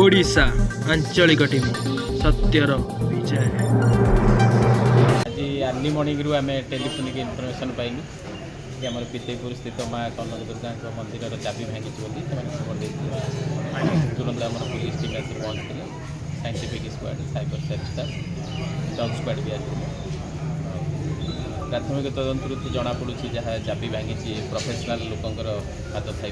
ओडिशा आंचलिक टीम सत्यर विजय। आज early morning रु आम टेलीफोनिक इनफर्मेशन पाइलु कि आम विद्यपुर स्थित माँ कनक दुर्गा मंदिर चाबी भांगी बोली खबर तुरंत आम पुलिस टीम आसी पहुँचते scientific squad cyber cell staff dog squad भी आते प्राथमिक तदंतर जमापड़ी जहाँ चाबी भांगी प्रोफेशनल लोकंर हाथ थी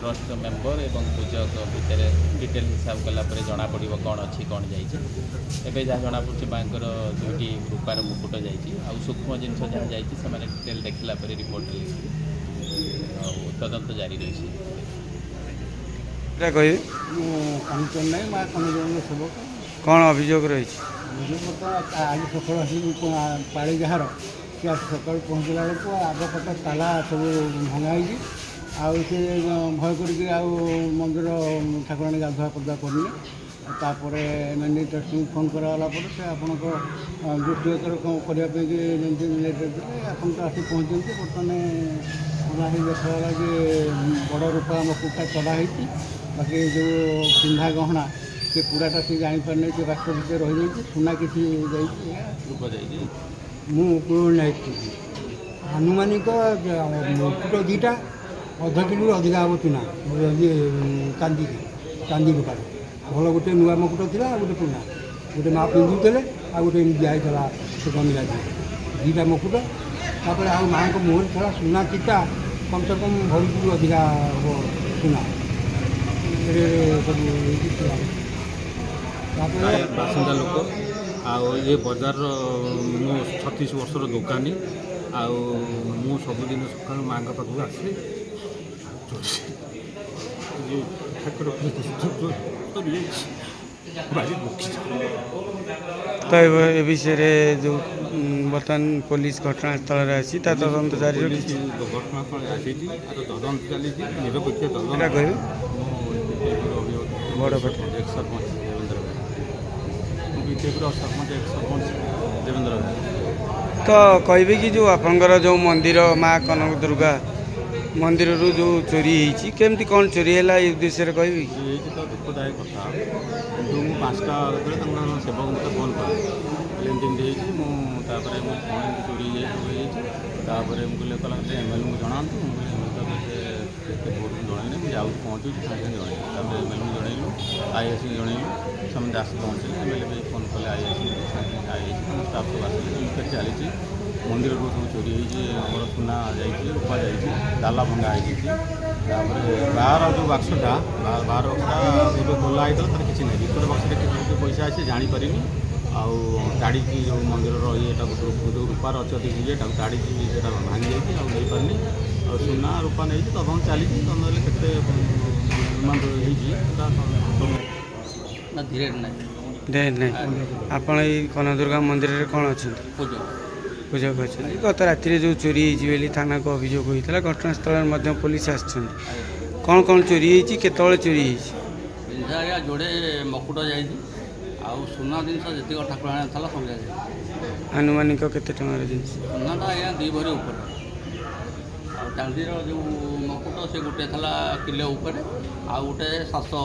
ट्रस्ट मेंबर एवं पूजक भितर डिटेल हिसाब कलापर जना पड़ कौन अच्छी कौन जाए जहाँ जना पड़ी माँकर दुईटी रूपार मुकुट जा सूक्ष्म जिनस जहाँ जाने डिटेल देखला रिपोर्ट तदंत जारी रही कौन अभियोग रही आज सकाल पाड़ी जार सी सका पहुँचला बेलू आगपट ताला सब भंगाई आउ से भय कर मंदिर ठाकुराणी गाधुआ पदा करने मैंने ट्रस्ट फोन कराला से आपण दृष्टिगोचर करने आप आसी पहुँचते बर्तमान देखा कि बड़ रूपा मुकुटा चढ़ाई बाकी जो पिंधा गहना से पूराटा सी जापारे से बाक्स भितर रही जाइए सुना किसी आनुमानिक मुकुट दीटा अध किलो अधिका हम चुना चांदी चांदी रूपार भल गोटे नुआ मुकुट था गोटे पुना गोटे माँ पिंधुते आ गोटे दिखाई से गमिला दीटा मुकुट तापर आ माँ को मुहर था सुना चिता कम से कम भरी किलो अधिका हम सुना बासिंदा लोक ये बजार मो 36 वर्षर दुकानी मु सबुदिन सका माँ पाखक आसे तो ए विषय जो बर्तमान पुलिस घटनास्थल आसी तदंत जारी रखी घटनास्थल आसी तदंत चली निरपेक्ष तदंत बड़ एक सरपंच देवेंद्र तो कहे कि जो आपंकर जो मंदिर माँ कनक दुर्गा मंदिर रू जो चोरी होती केमती कौन चोरी है ये उद्देश्य कह ये तो दुखदायक कथा कि मुझे 5टा सेवक मत फोन कर एमती मुझे फोन चोरी होपर मुझे कहला एमएल को जनातु एमएल भोट जन मुझे आउट पहुँचू सागे जन एमएल को जनइलु आईएस जनइलु समझे आस पहुँचे एमएल भी फोन कले आईएस आई स्टाफ सब आसे चली मंदिर सब चोरी होमर सुना रूपा जाला भंगा बाहर जो बक्सटा बाहर बक्सटा खोला होता है किसी ना भर बक्स पैसा अच्छे जापर आउ ताड़ी जो मंदिर ये जो रूपार अच्छे ये ताड़ी भांगी जाती पारनी सुना रूपा नहीं तदंत चली धीरे नहीं आप कनक दुर्गा मंदिर में कौन अच्छा पूजक अच्छा गत राति जो चोरी होती थाना को अभियोग होता घटनास्थल पुलिस आसन कौन कौन चोरी होती केतवे चोरी पिंधा जोड़े मकुट जा सुना जिन जी ठाकुराणी था सब जाए आनुमानिक केते टंकार जिनिस सुनाटा आज्ञा 2 भरी ऊपर चांदी जो मकुट से गोटे था किलो ऊपर आ गोटे 700